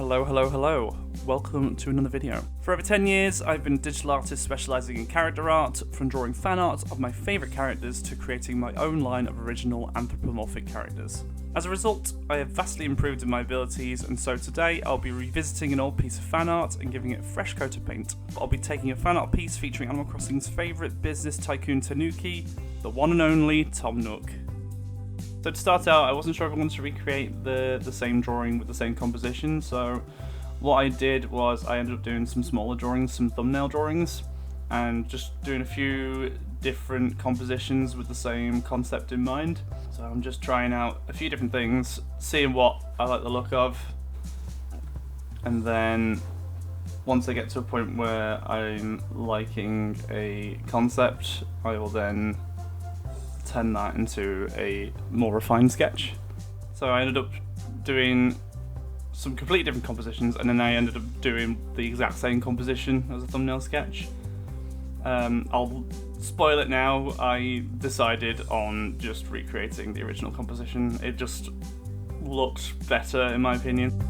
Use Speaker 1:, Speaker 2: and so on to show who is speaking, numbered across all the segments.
Speaker 1: Hello, hello, hello. Welcome to another video. For over 10 years, I've been a digital artist specialising in character art, from drawing fan art of my favourite characters to creating my own line of original anthropomorphic characters. As a result, I have vastly improved in my abilities, and so today I'll be revisiting an old piece of fan art and giving it a fresh coat of paint. I'll be taking a fan art piece featuring Animal Crossing's favourite business tycoon Tanuki, the one and only Tom Nook. So to start out, I wasn't sure if I wanted to recreate the same drawing with the same composition, so what I did was I ended up doing some smaller drawings, some thumbnail drawings, and just doing a few different compositions with the same concept in mind. So I'm just trying out a few different things, seeing what I like the look of, and then once I get to a point where I'm liking a concept, I will then turn that into a more refined sketch. So I ended up doing some completely different compositions, and then I ended up doing the exact same composition as a thumbnail sketch. I'll spoil it now. I decided on just recreating the original composition. It just looked better in my opinion.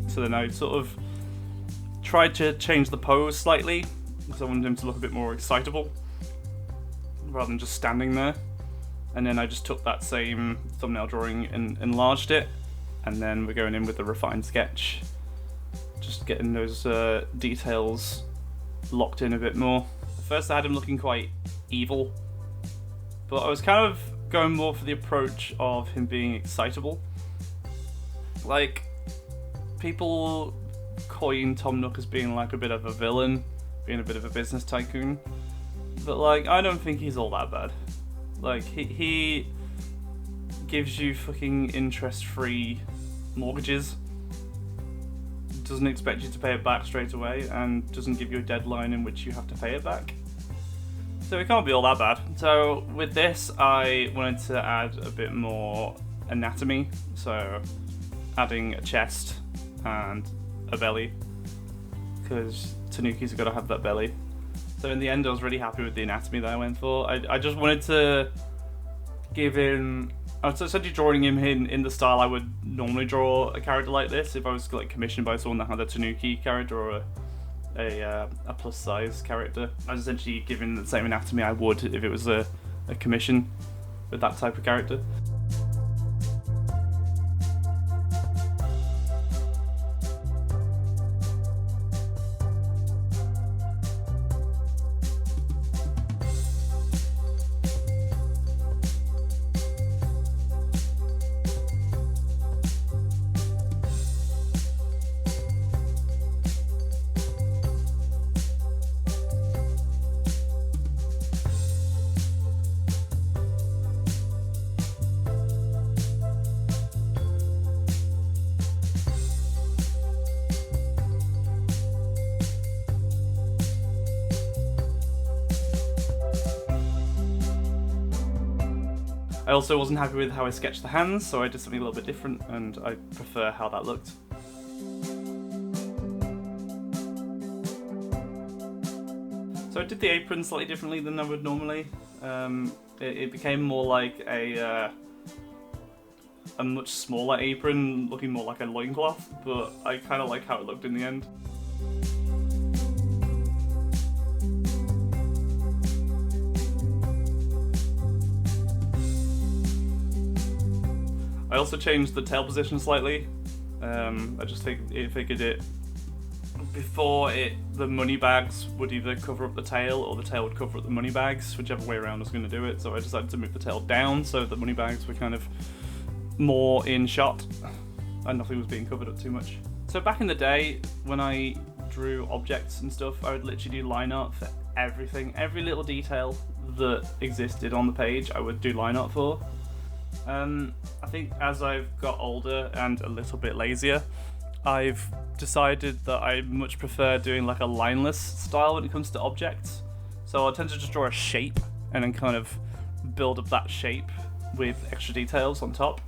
Speaker 1: So then I sort of tried to change the pose slightly because I wanted him to look a bit more excitable rather than just standing there. And then I just took that same thumbnail drawing and enlarged it, and then we're going in with the refined sketch, just getting those details locked in a bit more. At first I had him looking quite evil, but I was kind of going more for the approach of him being excitable. Like, people coin Tom Nook as being like a bit of a villain, being a bit of a business tycoon, but like, I don't think he's all that bad. Like, he gives you fucking interest-free mortgages, doesn't expect you to pay it back straight away, and doesn't give you a deadline in which you have to pay it back. So it can't be all that bad. So with this, I wanted to add a bit more anatomy, so adding a chest and a belly, because Tanuki's got to have that belly. So in the end I was really happy with the anatomy that I went for. I just wanted to give him, I was essentially drawing him in the style I would normally draw a character like this if I was like commissioned by someone that had a Tanuki character or a plus size character. I was essentially giving the same anatomy I would if it was a commission with that type of character. I also wasn't happy with how I sketched the hands, so I did something a little bit different, and I prefer how that looked. So I did the apron slightly differently than I would normally. It became more like a much smaller apron, looking more like a loincloth, but I kind of like how it looked in the end. I also changed the tail position slightly. I just figured it before the money bags would either cover up the tail or the tail would cover up the money bags, whichever way around I was going to do it. So I decided to move the tail down so the money bags were kind of more in shot and nothing was being covered up too much. So back in the day when I drew objects and stuff, I would literally do line art for everything. Every little detail that existed on the page I would do line art for. I think as I've got older and a little bit lazier, I've decided that I much prefer doing like a lineless style when it comes to objects. So I tend to just draw a shape and then kind of build up that shape with extra details on top.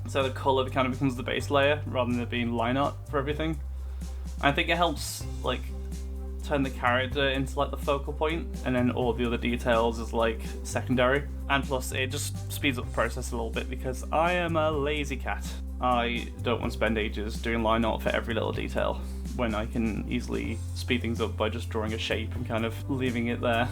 Speaker 1: So the colour kind of becomes the base layer rather than it being line art for everything. I think it helps like turn the character into like the focal point, and then all the other details is like secondary. And plus it just speeds up the process a little bit because I am a lazy cat. I don't want to spend ages doing line art for every little detail when I can easily speed things up by just drawing a shape and kind of leaving it there.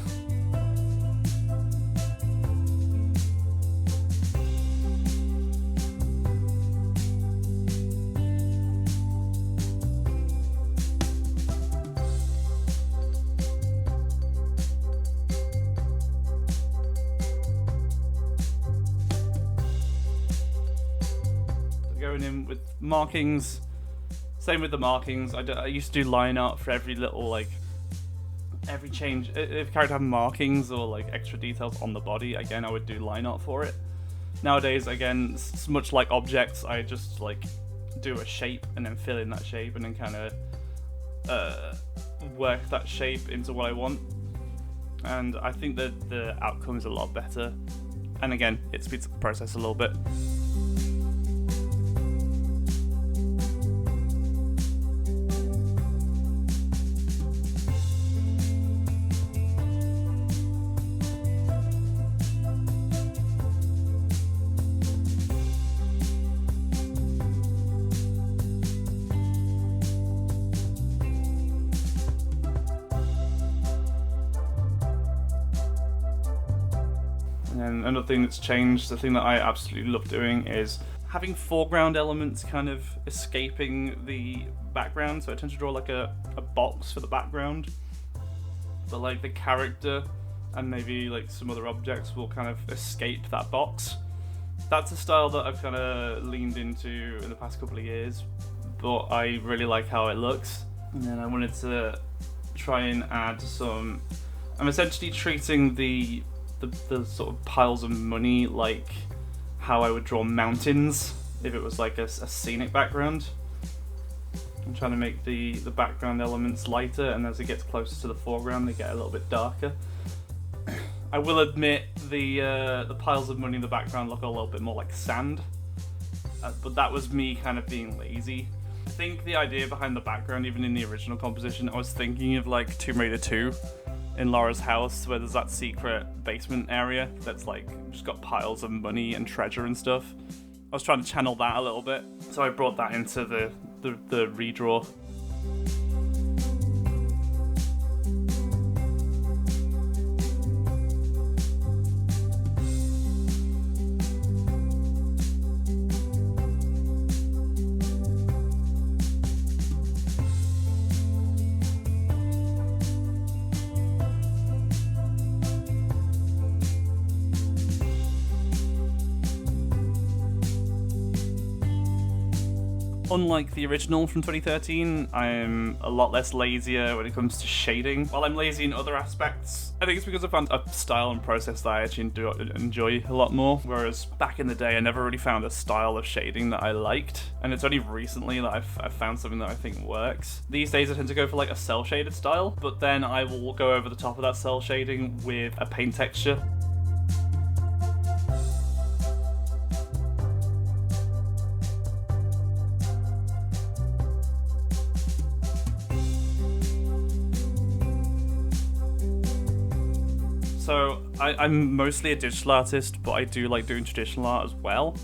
Speaker 1: Going in with markings, same with the markings. I used to do line art for every little, like, every change. If a character had markings or like extra details on the body, again, I would do line art for it. Nowadays, again, it's much like objects, I just like do a shape and then fill in that shape and then kind of work that shape into what I want. And I think that the outcome is a lot better. And again, it speeds up the process a little bit. And another thing that's changed, the thing that I absolutely love doing, is having foreground elements kind of escaping the background. So I tend to draw like a box for the background, but like the character and maybe like some other objects will kind of escape that box. That's a style that I've kind of leaned into in the past couple of years, but I really like how it looks. And then I wanted to try and add some... I'm essentially treating the sort of piles of money like how I would draw mountains if it was like a scenic background. I'm trying to make the background elements lighter, and as it gets closer to the foreground they get a little bit darker. I will admit the piles of money in the background look a little bit more like sand, but that was me kind of being lazy. I think the idea behind the background, even in the original composition, I was thinking of like Tomb Raider 2 in Laura's house, where there's that secret basement area that's like just got piles of money and treasure and stuff. I was trying to channel that a little bit, so I brought that into the redraw. Unlike the original from 2013, I'm a lot less lazier when it comes to shading. While I'm lazy in other aspects, I think it's because I found a style and process that I actually enjoy a lot more. Whereas back in the day, I never really found a style of shading that I liked. And it's only recently that I've found something that I think works. These days I tend to go for like a cell shaded style, but then I will go over the top of that cell shading with a paint texture. So I'm mostly a digital artist, but I do like doing traditional art as well.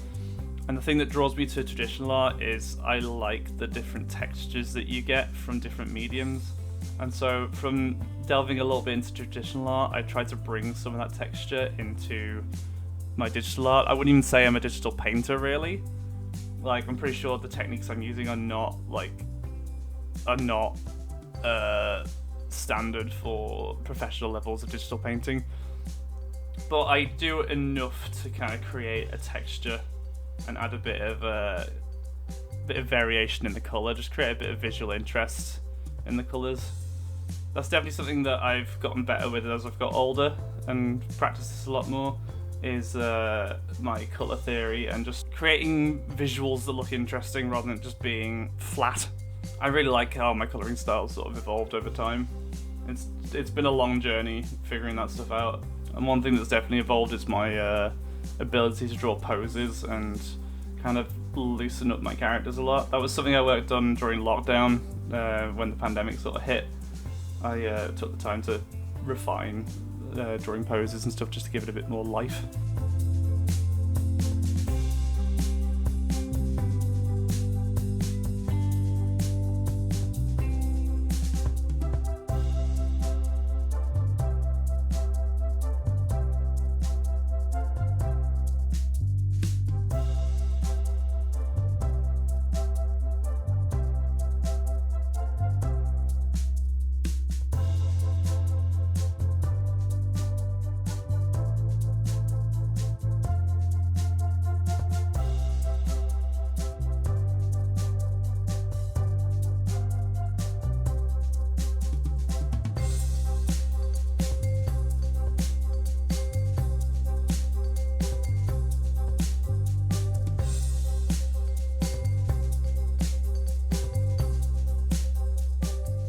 Speaker 1: And the thing that draws me to traditional art is I like the different textures that you get from different mediums. And so from delving a little bit into traditional art, I try to bring some of that texture into my digital art. I wouldn't even say I'm a digital painter, really. Like, I'm pretty sure the techniques I'm using are not standard for professional levels of digital painting, but I do enough to kind of create a texture and add a bit of variation in the color, just create a bit of visual interest in the colors. That's definitely something that I've gotten better with as I've got older and practiced this a lot more, is my color theory and just creating visuals that look interesting rather than just being flat. I really like how my colouring style sort of evolved over time. It's been a long journey figuring that stuff out. And one thing that's definitely evolved is my ability to draw poses and kind of loosen up my characters a lot. That was something I worked on during lockdown when the pandemic sort of hit. I took the time to refine drawing poses and stuff just to give it a bit more life.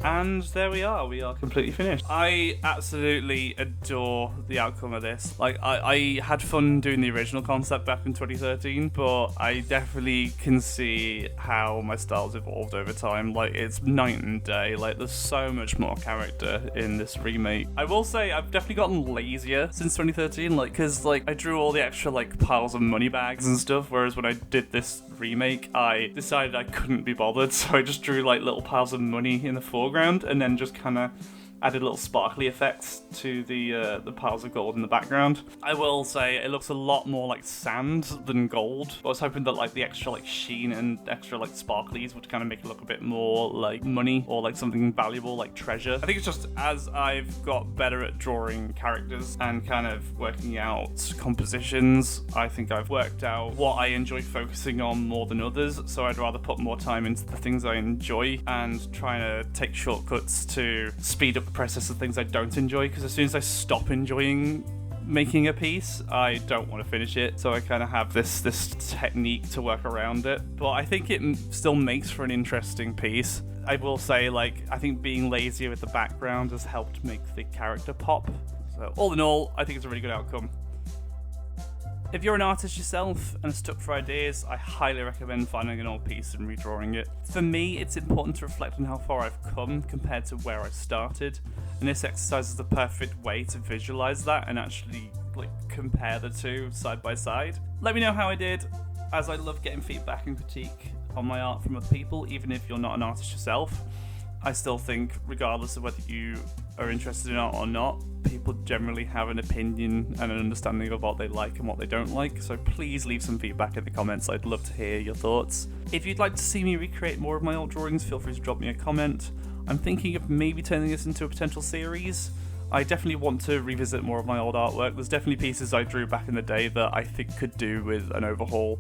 Speaker 1: And there we are completely finished. I absolutely adore the outcome of this. Like, I had fun doing the original concept back in 2013, but I definitely can see how my style's evolved over time. Like, it's night and day. Like, there's so much more character in this remake. I will say I've definitely gotten lazier since 2013, like, because, like, I drew all the extra, like, piles of money bags and stuff, whereas when I did this remake, I decided I couldn't be bothered, so I just drew, like, little piles of money in the foreground, and then just kind of added little sparkly effects to the piles of gold in the background. I will say it looks a lot more like sand than gold. I was hoping that like the extra like sheen and extra like sparklies would kind of make it look a bit more like money or like something valuable like treasure. I think it's just as I've got better at drawing characters and kind of working out compositions, I think I've worked out what I enjoy focusing on more than others, so I'd rather put more time into the things I enjoy and trying to take shortcuts to speed up the process of things I don't enjoy, because as soon as I stop enjoying making a piece, I don't want to finish it, so I kind of have this technique to work around it. But I think it still makes for an interesting piece. I will say, like, I think being lazier with the background has helped make the character pop. So all in all, I think it's a really good outcome. If you're an artist yourself and are stuck for ideas, I highly recommend finding an old piece and redrawing it. For me, it's important to reflect on how far I've come compared to where I started, and this exercise is the perfect way to visualize that and actually like compare the two side by side. Let me know how I did, as I love getting feedback and critique on my art from other people, even if you're not an artist yourself. I still think, regardless of whether you are interested in art or not, people generally have an opinion and an understanding of what they like and what they don't like, so please leave some feedback in the comments. I'd love to hear your thoughts. If you'd like to see me recreate more of my old drawings, feel free to drop me a comment. I'm thinking of maybe turning this into a potential series. I definitely want to revisit more of my old artwork. There's definitely pieces I drew back in the day that I think could do with an overhaul,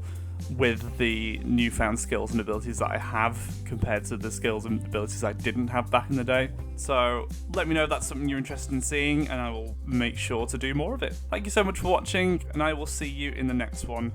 Speaker 1: with the newfound skills and abilities that I have compared to the skills and abilities I didn't have back in the day. So let me know if that's something you're interested in seeing, and I will make sure to do more of it. Thank you so much for watching, and I will see you in the next one.